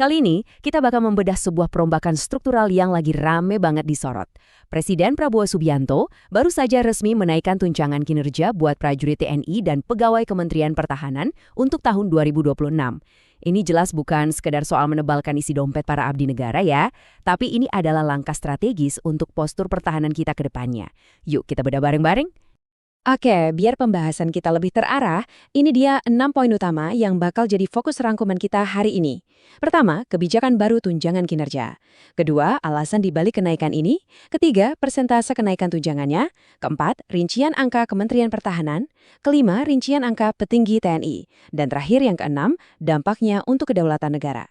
Kali ini, kita bakal membedah sebuah perombakan struktural yang lagi rame banget disorot. Presiden Prabowo Subianto baru saja resmi menaikkan tunjangan kinerja buat prajurit TNI dan pegawai Kementerian Pertahanan untuk tahun 2026. Ini jelas bukan sekedar soal menebalkan isi dompet para abdi negara ya, tapi ini adalah langkah strategis untuk postur pertahanan kita ke depannya. Yuk kita bedah bareng-bareng. Oke, biar pembahasan kita lebih terarah, ini dia 6 poin utama yang bakal jadi fokus rangkuman kita hari ini. Pertama, kebijakan baru tunjangan kinerja. Kedua, alasan dibalik kenaikan ini. Ketiga, persentase kenaikan tunjangannya. Keempat, rincian angka Kementerian Pertahanan. Kelima, rincian angka petinggi TNI. Dan terakhir yang keenam, dampaknya untuk kedaulatan negara.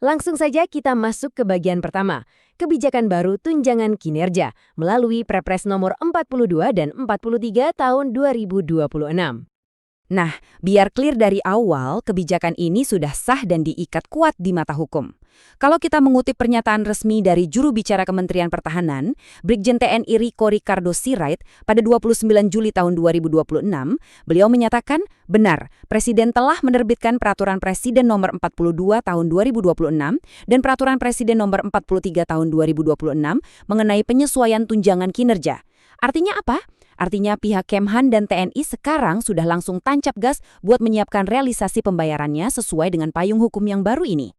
Langsung saja kita masuk ke bagian pertama, kebijakan baru tunjangan kinerja melalui Perpres nomor 42 dan 43 tahun 2026. Nah, biar clear dari awal, kebijakan ini sudah sah dan diikat kuat di mata hukum. Kalau kita mengutip pernyataan resmi dari juru bicara Kementerian Pertahanan, Brigjen TNI Riko Ricardo Sirait, pada 29 Juli tahun 2026, beliau menyatakan, benar, Presiden telah menerbitkan Peraturan Presiden nomor 42 tahun 2026 dan Peraturan Presiden nomor 43 tahun 2026 mengenai penyesuaian tunjangan kinerja. Artinya apa? Artinya pihak Kemhan dan TNI sekarang sudah langsung tancap gas buat menyiapkan realisasi pembayarannya sesuai dengan payung hukum yang baru ini.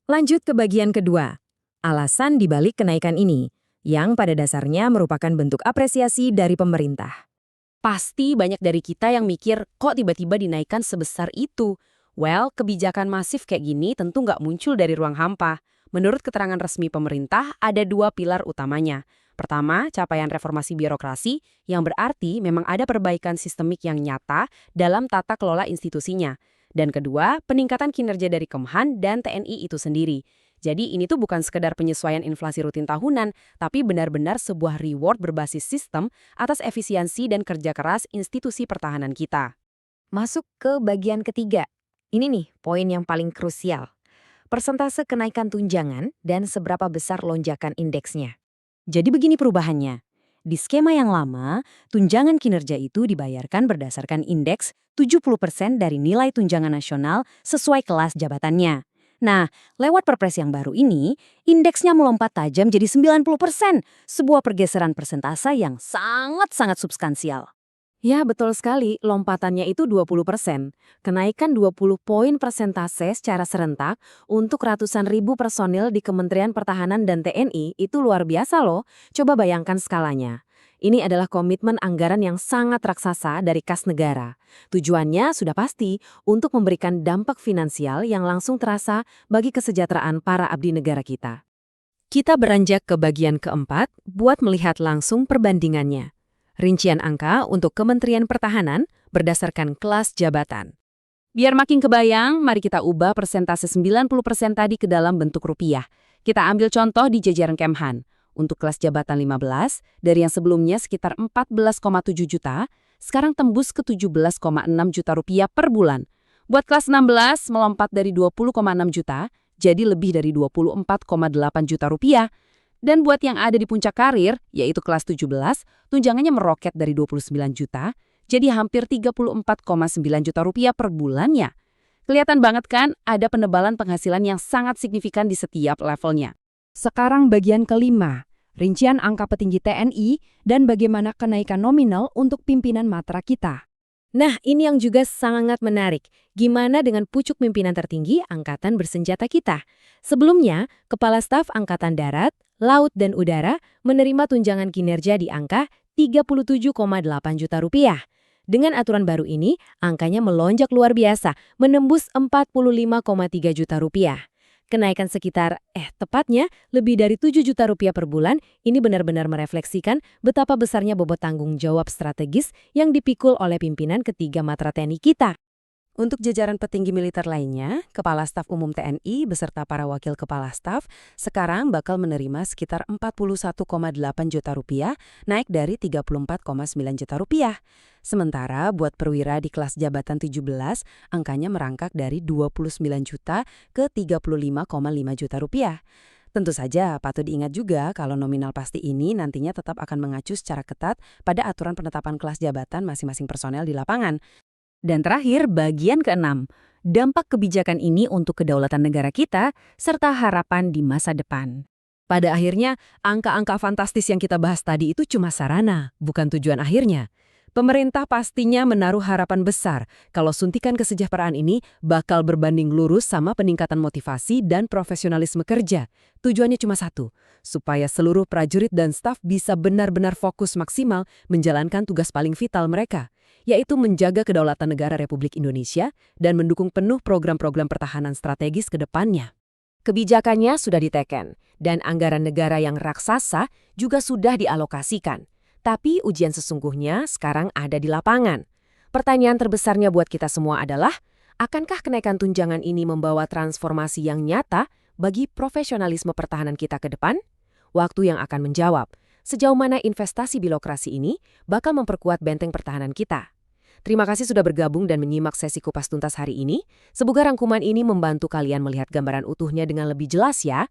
Lanjut ke bagian kedua, alasan dibalik kenaikan ini, yang pada dasarnya merupakan bentuk apresiasi dari pemerintah. Pasti banyak dari kita yang mikir, kok tiba-tiba dinaikkan sebesar itu? Well, kebijakan masif kayak gini tentu nggak muncul dari ruang hampa. Menurut keterangan resmi pemerintah, ada dua pilar utamanya. Pertama, capaian reformasi birokrasi, yang berarti memang ada perbaikan sistemik yang nyata dalam tata kelola institusinya. Dan kedua, peningkatan kinerja dari Kemhan dan TNI itu sendiri. Jadi ini tuh bukan sekedar penyesuaian inflasi rutin tahunan, tapi benar-benar sebuah reward berbasis sistem atas efisiensi dan kerja keras institusi pertahanan kita. Masuk ke bagian ketiga. Ini nih, poin yang paling krusial. Persentase kenaikan tunjangan dan seberapa besar lonjakan indeksnya. Jadi begini perubahannya. Di skema yang lama, tunjangan kinerja itu dibayarkan berdasarkan indeks 70% dari nilai tunjangan nasional sesuai kelas jabatannya. Nah, lewat Perpres yang baru ini, indeksnya melompat tajam jadi 90%, sebuah pergeseran persentase yang sangat-sangat substansial. Ya, betul sekali. Lompatannya itu 20%. Kenaikan 20 poin persentase secara serentak untuk ratusan ribu personil di Kementerian Pertahanan dan TNI itu luar biasa loh. Coba bayangkan skalanya. Ini adalah komitmen anggaran yang sangat raksasa dari kas negara. Tujuannya sudah pasti untuk memberikan dampak finansial yang langsung terasa bagi kesejahteraan para abdi negara kita. Kita beranjak ke bagian keempat buat melihat langsung perbandingannya. Rincian angka untuk Kementerian Pertahanan berdasarkan kelas jabatan. Biar makin kebayang, mari kita ubah persentase 90% tadi ke dalam bentuk rupiah. Kita ambil contoh di jajaran Kemhan. Untuk kelas jabatan 15, dari yang sebelumnya sekitar 14,7 juta, sekarang tembus ke 17,6 juta rupiah per bulan. Buat kelas 16, melompat dari 20,6 juta, jadi lebih dari 24,8 juta rupiah. Dan buat yang ada di puncak karir, yaitu kelas 17, tunjangannya meroket dari 29 juta, jadi hampir 34,9 juta rupiah per bulannya. Kelihatan banget kan, ada penebalan penghasilan yang sangat signifikan di setiap levelnya. Sekarang bagian kelima, rincian angka petinggi TNI dan bagaimana kenaikan nominal untuk pimpinan matra kita. Nah, ini yang juga sangat menarik. Gimana dengan pucuk pimpinan tertinggi Angkatan Bersenjata kita? Sebelumnya, Kepala Staf Angkatan Darat, Laut dan Udara menerima tunjangan kinerja di angka 37,8 juta rupiah. Dengan aturan baru ini, angkanya melonjak luar biasa, menembus 45,3 juta rupiah. Kenaikan sekitar, tepatnya lebih dari 7 juta rupiah per bulan, ini benar-benar merefleksikan betapa besarnya bobot tanggung jawab strategis yang dipikul oleh pimpinan ketiga matra TNI kita. Untuk jajaran petinggi militer lainnya, Kepala Staf Umum TNI beserta para wakil Kepala Staf sekarang bakal menerima sekitar 41,8 juta rupiah, naik dari 34,9 juta rupiah. Sementara buat perwira di kelas jabatan 17, angkanya merangkak dari 29 juta ke 35,5 juta rupiah. Tentu saja patut diingat juga kalau nominal pasti ini nantinya tetap akan mengacu secara ketat pada aturan penetapan kelas jabatan masing-masing personel di lapangan. Dan terakhir, bagian keenam, dampak kebijakan ini untuk kedaulatan negara kita, serta harapan di masa depan. Pada akhirnya, angka-angka fantastis yang kita bahas tadi itu cuma sarana, bukan tujuan akhirnya. Pemerintah pastinya menaruh harapan besar kalau suntikan kesejahteraan ini bakal berbanding lurus sama peningkatan motivasi dan profesionalisme kerja. Tujuannya cuma satu, supaya seluruh prajurit dan staf bisa benar-benar fokus maksimal menjalankan tugas paling vital mereka, yaitu menjaga kedaulatan negara Republik Indonesia dan mendukung penuh program-program pertahanan strategis ke depannya. Kebijakannya sudah diteken, dan anggaran negara yang raksasa juga sudah dialokasikan. Tapi ujian sesungguhnya sekarang ada di lapangan. Pertanyaan terbesarnya buat kita semua adalah, akankah kenaikan tunjangan ini membawa transformasi yang nyata bagi profesionalisme pertahanan kita ke depan? Waktu yang akan menjawab, sejauh mana investasi birokrasi ini bakal memperkuat benteng pertahanan kita. Terima kasih sudah bergabung dan menyimak sesi Kupas Tuntas hari ini. Semoga rangkuman ini membantu kalian melihat gambaran utuhnya dengan lebih jelas ya.